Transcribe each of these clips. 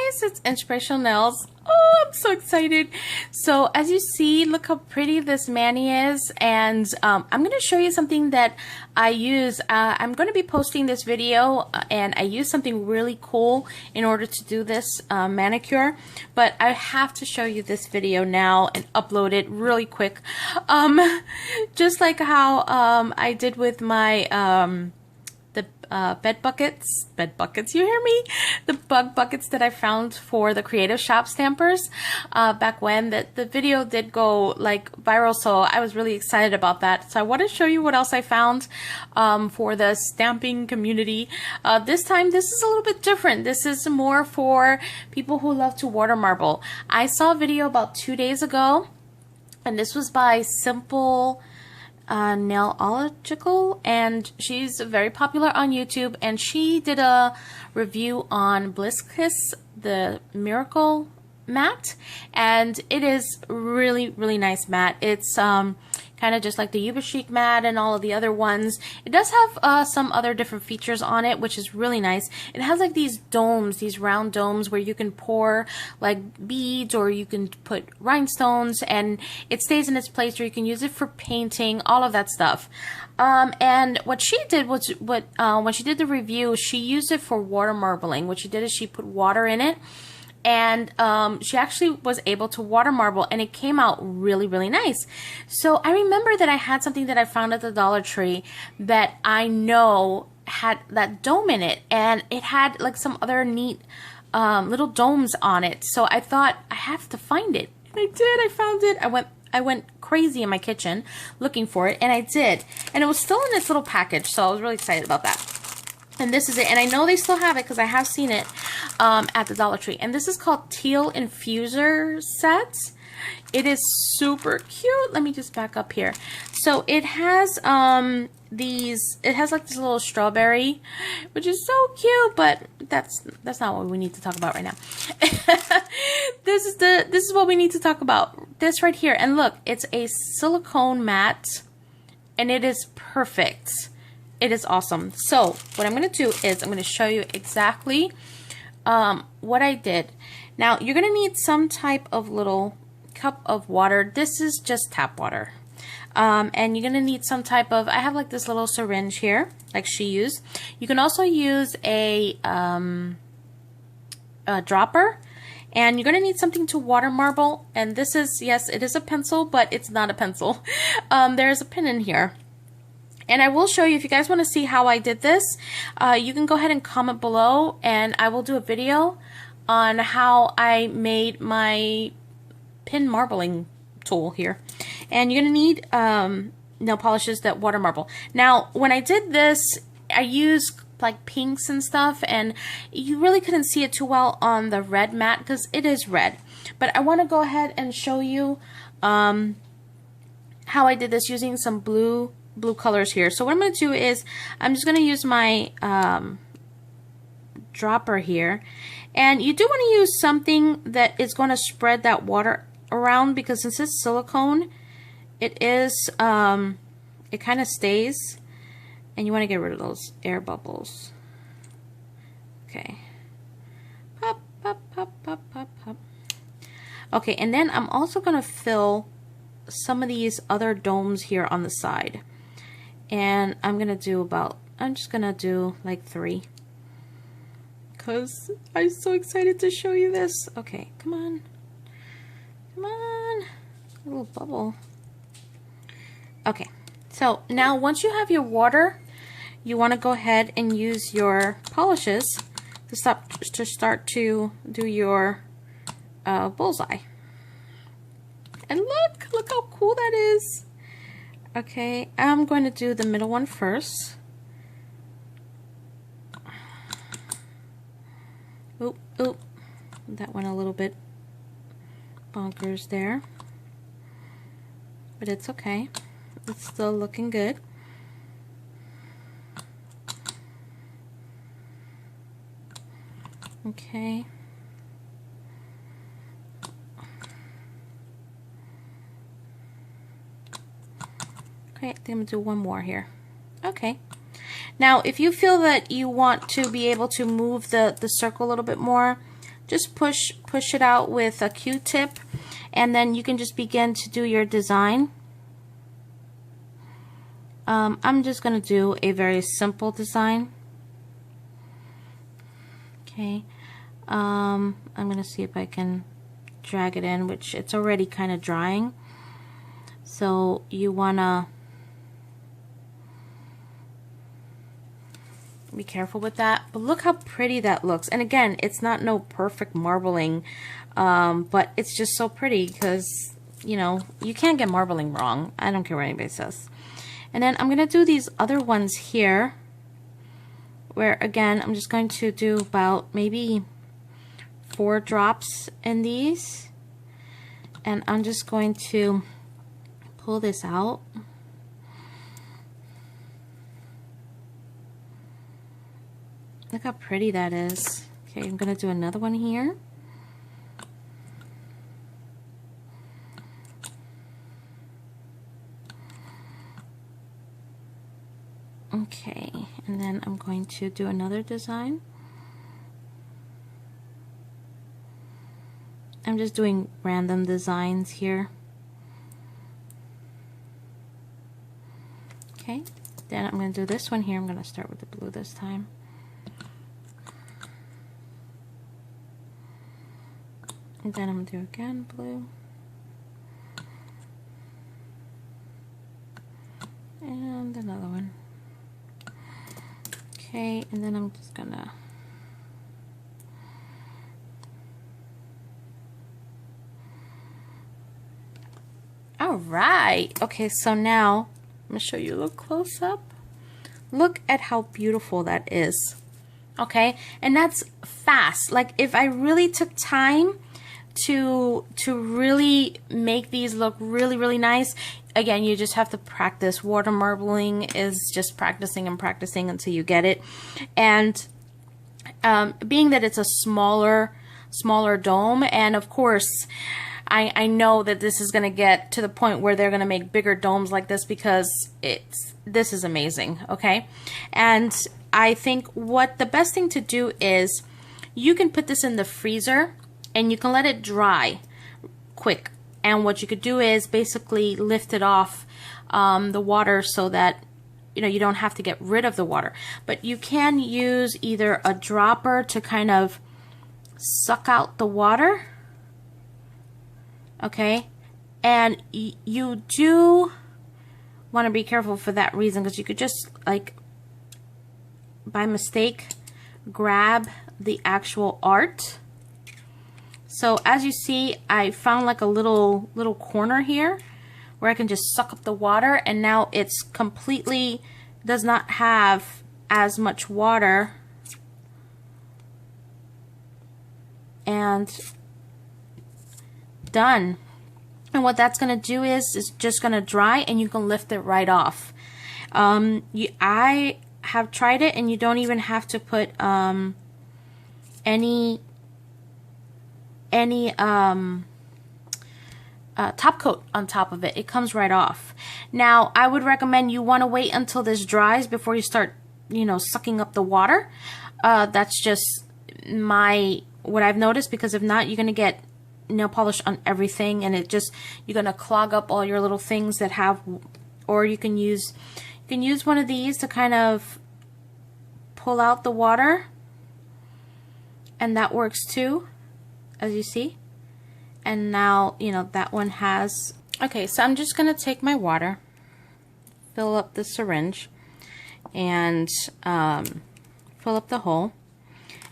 guys, it's Inspirational Nails. Oh, I'm so excited. So as you see, look how pretty this mani is, and I'm going to show you something that I use. I'm going to be posting this video, and I use something really cool in order to do this manicure, but I have to show you this video now and upload it really quick. Just like how I did with my bed buckets, you hear me? The bug buckets that I found for the Creative Shop stampers back when. The video did go like viral, so I was really excited about that. So I want to show you what else I found for the stamping community. This time, this is a little bit different. This is more for people who love to water marble. I saw a video about 2 days ago, and this was by Simple Nailological, and she's very popular on YouTube, and she did a review on Bliss Kiss, the Miracle mat, and it is really nice mat. It's kind of just like the Yuba Chic mat and all of the other ones. It does have some other different features on it, which is really nice. It has like these domes, these round domes where you can pour like beads or you can put rhinestones, and it stays in its place, or you can use it for painting, all of that stuff. And what she did was, when she did the review, she used it for water marbling. What she did is she put water in it, and she actually was able to water marble, and it came out really nice. So I remember that I had something that I found at the Dollar Tree that I know had that dome in it, and it had like some other neat little domes on it. So I thought, I have to find it. And I did. I found it. I went crazy in my kitchen looking for it, and I did. And it was still in this little package, so I was really excited about that. And this is it, and I know they still have it because I have seen it at the Dollar Tree. And this is called Teal Infuser Set. It is super cute. Let me just back up here. So it has it has like this little strawberry, which is so cute, but that's not what we need to talk about right now. This is what we need to talk about. This right here, and look, it's a silicone mat, and it is perfect. It is awesome. So what I'm going to do is I'm going to show you exactly what I did. Now you're going to need some type of little cup of water. This is just tap water. And you're going to need some type of, I have like this little syringe here, like she used. You can also use a dropper. And you're going to need something to water marble. And this is, yes, it is a pencil, but it's not a pencil. There's a pin in here. And I will show you, if you guys want to see how I did this, you can go ahead and comment below, and I will do a video on how I made my pin marbling tool here. And you're going to need nail polishes that water marble. Now, when I did this, I used like pinks and stuff, and you really couldn't see it too well on the red mat because it is red. But I want to go ahead and show you how I did this using some blue colors here. So what I'm going to do is I'm just going to use my dropper here, and you do want to use something that is going to spread that water around, because since it's silicone, it is it kind of stays, and you want to get rid of those air bubbles. Okay, pop. Okay, and then I'm also going to fill some of these other domes here on the side. And I'm just gonna do like 3, because I'm so excited to show you this. Okay, come on, a little bubble. Okay, so now once you have your water, you want to go ahead and use your polishes to start to do your bullseye. And look how cool that is. Okay, I'm going to do the middle one first. Oop. That went a little bit bonkers there. But it's okay. It's still looking good. Okay. Okay, I think I'm going to do one more here. Okay. Now, if you feel that you want to be able to move the circle a little bit more, just push it out with a Q-tip, and then you can just begin to do your design. I'm just going to do a very simple design. Okay, I'm going to see if I can drag it in, which it's already kind of drying. So you want to be careful with that. But look how pretty that looks. And again, it's not no perfect marbling, but it's just so pretty because, you know, you can't get marbling wrong. I don't care what anybody says. And then I'm going to do these other ones here, where again, I'm just going to do about maybe 4 drops in these. And I'm just going to pull this out. Look how pretty that is. Okay, I'm going to do another one here. Okay, and then I'm going to do another design. I'm just doing random designs here. Okay, then I'm going to do this one here. I'm going to start with the blue this time. And then I'm going to do again blue. And another one. Okay, and then I'm just gonna alright. Okay, so now I'm gonna show you a little close up. Look at how beautiful that is. Okay, and that's fast. Like if I really took time to really make these look really nice, again, you just have to practice. Water marbling is just practicing and practicing until you get it. And being that it's a smaller dome, and of course I know that this is going to get to the point where they're going to make bigger domes like this, because this is amazing. Okay, and I think what the best thing to do is you can put this in the freezer and you can let it dry quick. And what you could do is basically lift it off the water so that, you know, you don't have to get rid of the water. But you can use either a dropper to kind of suck out the water. Okay. And you do want to be careful for that reason, because you could just, like, by mistake, grab the actual art. So as you see, I found like a little corner here where I can just suck up the water, and now it's completely does not have as much water. And done. And what that's going to do is just going to dry, and you can lift it right off. I have tried it, and you don't even have to put any top coat on top of it. It comes right off. Now, I would recommend you want to wait until this dries before you start, you know, sucking up the water. That's just what I've noticed, because if not, you're going to get nail polish on everything, and you're going to clog up all your little things that have, or you can use one of these to kind of pull out the water, and that works too, as you see. And now, you know, that one has, okay, so I'm just going to take my water, fill up the syringe, and fill up the hole.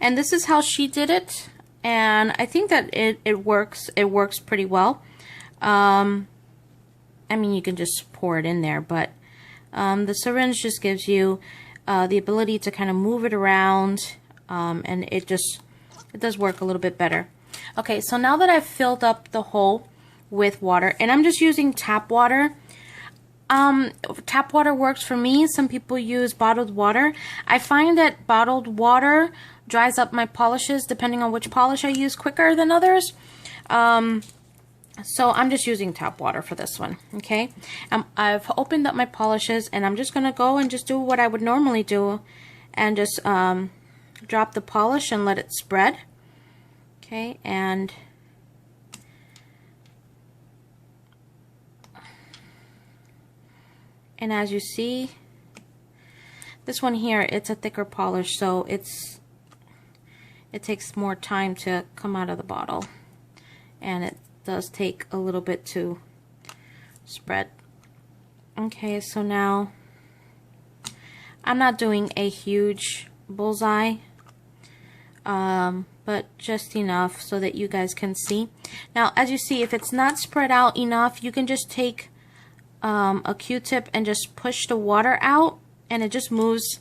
And this is how she did it, and I think that it works pretty well. I mean, you can just pour it in there, but the syringe just gives you the ability to kind of move it around, and it does work a little bit better. Okay, so now that I've filled up the hole with water, and I'm just using tap water. Tap water works for me. Some people use bottled water. I find that bottled water dries up my polishes, depending on which polish I use, quicker than others. So I'm just using tap water for this one, okay? I've opened up my polishes, and I'm just going to go and just do what I would normally do, and just drop the polish and let it spread. Okay, and as you see, this one here, it's a thicker polish, so it takes more time to come out of the bottle, and it does take a little bit to spread. Okay, so now I'm not doing a huge bullseye, but just enough so that you guys can see. Now, as you see, if it's not spread out enough, you can just take a Q-tip and just push the water out, and it just moves,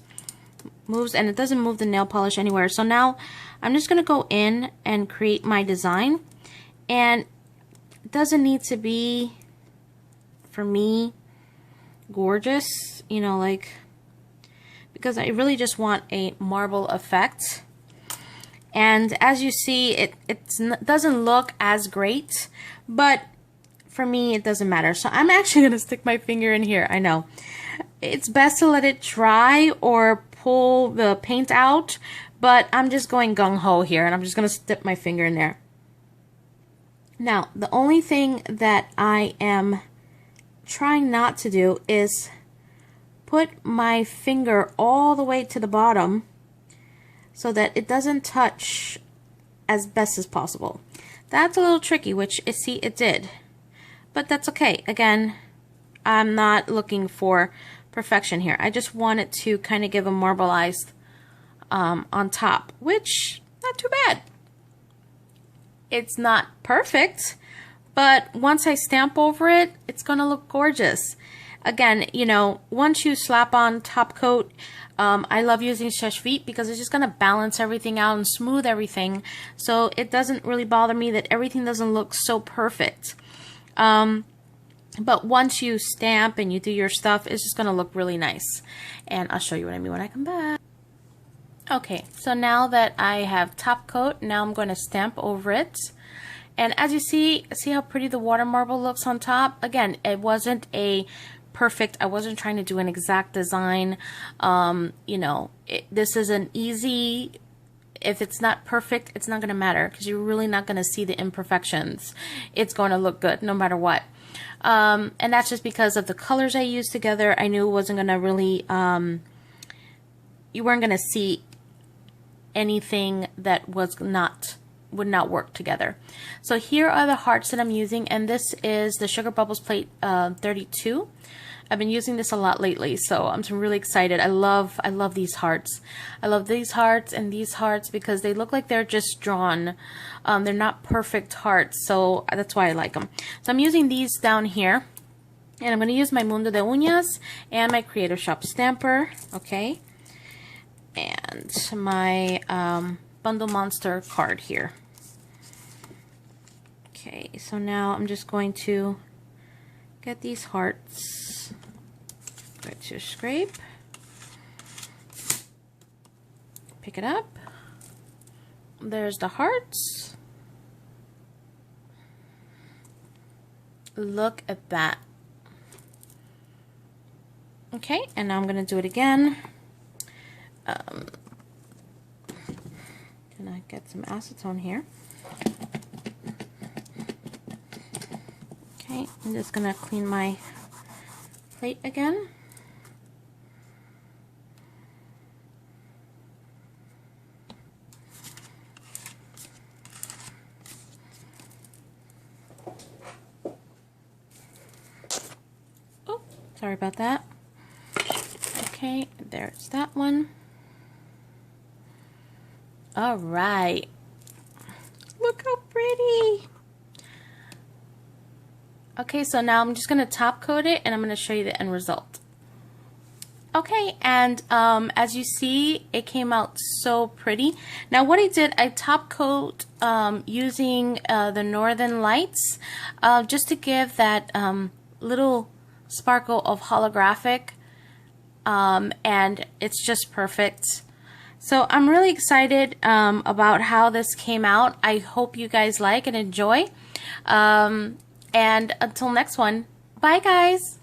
and it doesn't move the nail polish anywhere. So now I'm just gonna go in and create my design, and it doesn't need to be, for me, gorgeous, you know, like, because I really just want a marble effect. And as you see, it doesn't look as great, but for me it doesn't matter. So I'm actually gonna stick my finger in here. I know it's best to let it dry or pull the paint out, but I'm just going gung-ho here, and I'm just gonna stick my finger in there. Now, the only thing that I am trying not to do is put my finger all the way to the bottom so that it doesn't touch as best as possible. That's a little tricky, which see, it did, but that's okay. Again, I'm not looking for perfection here. I just wanted to kind of give a marbleized on top, which not too bad. It's not perfect, but once I stamp over it, it's gonna look gorgeous. Again, you know, once you slap on top coat, I love using Sèche Vite because it's just gonna balance everything out and smooth everything, so it doesn't really bother me that everything doesn't look so perfect. But once you stamp and you do your stuff, it's just gonna look really nice. And I'll show you what I mean when I come back. Okay, so now that I have top coat, now I'm going to stamp over it. And as you see how pretty the water marble looks on top? Again, it wasn't a perfect, I wasn't trying to do an exact design. You know, this is an easy, if it's not perfect, it's not going to matter because you're really not going to see the imperfections. It's going to look good no matter what. And that's just because of the colors I used together. I knew it wasn't going to really, you weren't going to see anything that would not work together. So here are the hearts that I'm using, and this is the Sugar Bubbles plate 32. I've been using this a lot lately, so I'm really excited. I love these hearts. I love these hearts and these hearts because they look like they're just drawn. They're not perfect hearts, so that's why I like them. So I'm using these down here, and I'm going to use my Mundo de Uñas and my Creator Shop stamper, okay, and my Bundle Monster card here. Okay, so now I'm just going to get these hearts. Go to scrape, pick it up. There's the hearts. Look at that. Okay, and now I'm going to do it again. Gonna get some acetone here. Okay, I'm just gonna clean my plate again. Oh, sorry about that. Okay, there's that one. All right. Look how pretty. Okay, so now I'm just going to top coat it, and I'm going to show you the end result. Okay, and as you see, it came out so pretty. Now what I did, I top coat using the Northern Lights just to give that little sparkle of holographic, and it's just perfect. So I'm really excited about how this came out. I hope you guys like and enjoy. And until next one, bye guys!